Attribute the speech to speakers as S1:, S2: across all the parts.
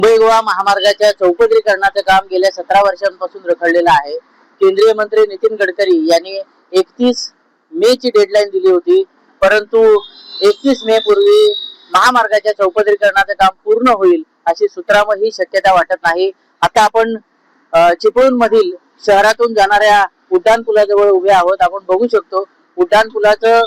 S1: मुंबई गोवा महामार्गाच्या चौपदरीकरणाचे काम गेल्या 17 वर्षांपासून रखडलेलं आहे। केंद्रीय मंत्री नितीन गडकरी यांनी 31 मे ची डेडलाईन दिली होती, परंतु 31 मे पूर्वी महामार्गाच्या चौपदरीकरणाचे काम पूर्ण होईल अशी सुत्रामही शक्यता वाटत नाही। आता आपण चिपळूण मधील शहरातून जाणाऱ्या उड्डाण पुलाजवळ उभे आहोत। आपण बघू शकतो उड्डाण पुलाचं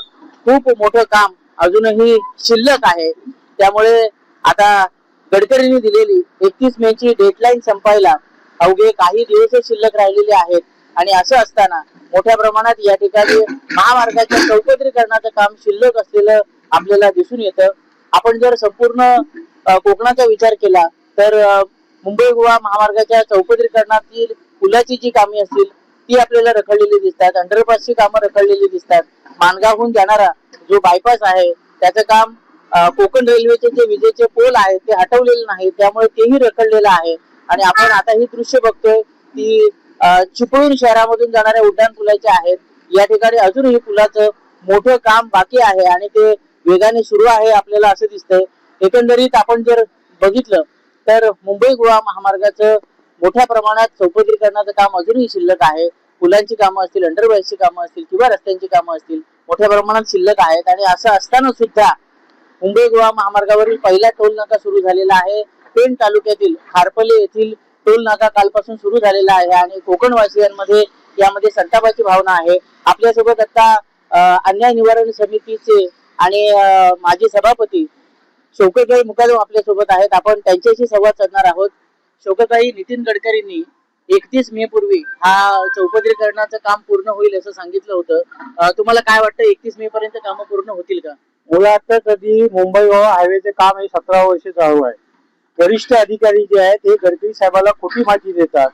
S1: खूप मोठं काम अजूनही शिल्लक आहे। त्यामुळे आता गडकरींनी दिलेली 31 मे ची डेडलाईन संपायला अवघे काही दिवस शिल्लक राहिलेले आहेत आणि असं असताना मोठ्या प्रमाणात या ठिकाणी महामार्गाच्या चौपदरीकरणाचं काम शिल्लक असलेलं आपल्याला दिसून येतं। आपण जर संपूर्ण कोकणाचा विचार केला तर मुंबई गोवा महामार्गाच्या चौपदरीकरणातील पुलाची जी कामे असतील ती आपल्याला रखडलेली दिसतात। अंडरपासची कामं रखडलेली दिसतात। माणगावहून जाणारा जो बायपास आहे त्याचं काम कोकण रेल्वेचे जे विजेचे पोल आहेत ते हटवलेले नाही, त्यामुळे तेही रखडलेलं आहे। आणि आपण आता ही दृश्य बघतोय ती चिपळूण शहरामधून जाणाऱ्या उड्डाण पुलाचे आहेत। या ठिकाणी अजूनही पुलाचं मोठं काम बाकी आहे आणि ते वेगाने सुरू आहे आपल्याला असं दिसतंय। एकंदरीत आपण जर बघितलं तर मुंबई गोवा महामार्गाचं मोठ्या प्रमाणात चौपदरीकरणाचं काम अजूनही शिल्लक आहे। पुलांची कामं असतील, अंडरब्रिजची कामं असतील किंवा रस्त्यांची कामं असतील मोठ्या प्रमाणात शिल्लक आहेत। आणि असं असताना सुद्धा मुंबई गोवा महामार्गावरील पहिला टोल नाका सुरू झालेला आहे। पेण तालुक्यातील खारपले येथील टोल नाका कालपासून सुरू झालेला आहे आणि कोकणवासियांमध्ये यामध्ये संतापाची भावना आहे। आपल्यासोबत आता अन्याय निवारण समितीचे आणि माजी सभापती शौकतभाई मुकादम आपल्या सोबत आहेत। आपण त्यांच्याशी संवाद साधणार आहोत। शौकतभाई, नितीन गडकरींनी 31 मे पूर्वी हा चौपदरीकरणाचं काम पूर्ण होईल असं सांगितलं होतं। तुम्हाला काय वाटतं 31 मे पर्यंत कामं पूर्ण होतील का?
S2: मुळात कधी मुंबई गोवा हायवेचे काम हे 17 वर्ष चालू आहे। वरिष्ठ अधिकारी जे आहेत ते गडकरी साहेबांना खोटी माहिती देतात।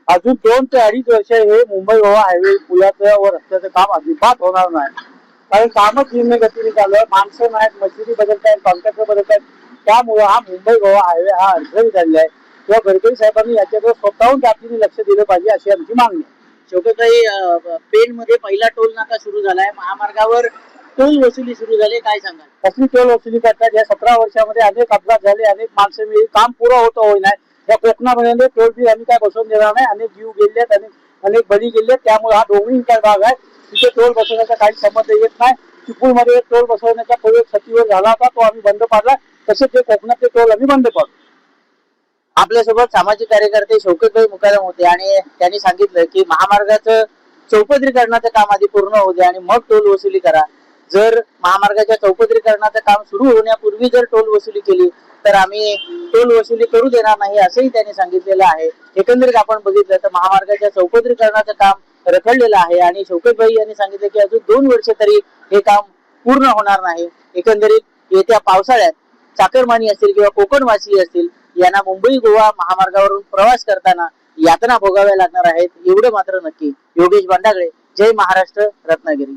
S2: अजून 2 ते 2.5 वर्ष हे मुंबई गोवा हायवे पुलाचं व रस्त्याचं काम अजिबात होणार नाही, कारण कामच धीम्य गतीने चालू आहे। माणसं नाहीत, मशिनरी बदलत आहेत, कॉन्ट्रॅक्टर बदलत आहेत, त्यामुळे हा मुंबई गोवा हायवे हा अडचणीत झालेला आहे। तेव्हा गडकरी साहेबांनी याच्याकडे स्वतःहून तातडीने लक्ष दिलं पाहिजे अशी आमची मागणी आहे।
S1: शौकतभाई, पेण मध्ये पहिला टोल नाका सुरू झालाय, महामार्गावर टोल वसुली सुरू झाली, काय सांगाल?
S2: कसली टोल वसुली करतात? या 17 वर्षामध्ये अनेक अपघात झाले, अनेक माणसं मिळली, काम पुरं होतं होई नाही। या कोकणामध्ये टोल बी आम्ही काय बसवून देणार नाही। अनेक जीव गेलेत, अनेक बळी गेलेत, त्यामुळे हा डोंगरीचा भाग आहे, तिथे टोल बसवण्याचा काही संबंध येत नाही। चिपळूणमध्ये टोल बसवण्याचा प्रयोग सतीवर झाला होता, तो आम्ही बंद पाडला। तसेच ते कोकणातले टोल आम्ही बंद पाडू।
S1: आपल्यासोबत सामाजिक कार्यकर्ते शौकतभाई मुकादम होते आणि त्यांनी सांगितलं की महामार्गाचं चौपदरीकरणाचं काम आधी पूर्ण होऊ द्या आणि मग टोल वसुली करा। जर महामार्गाच्या चौपदरीकरणाचं काम सुरू होण्यापूर्वी जर टोल वसुली केली तर आम्ही टोल वसुली करू देणार नाही असंही त्यांनी सांगितलेलं आहे। एकंदरीत आपण बघितलं तर महामार्गाच्या चौपदरीकरणाचं काम रखडलेलं आहे आणि शौकतभाई यांनी सांगितलं की अजून 2 वर्ष तरी हे काम पूर्ण होणार नाही। एकंदरीत येत्या पावसाळ्यात चाकरमानी असतील किंवा कोकणवासी असतील यांना मुंबई गोवा महामार्गावरून प्रवास करताना यातना भोगाव्या लागणार आहेत, एवढं मात्र नक्की। योगेश बांडागळे, जय महाराष्ट्र, रत्नागिरी।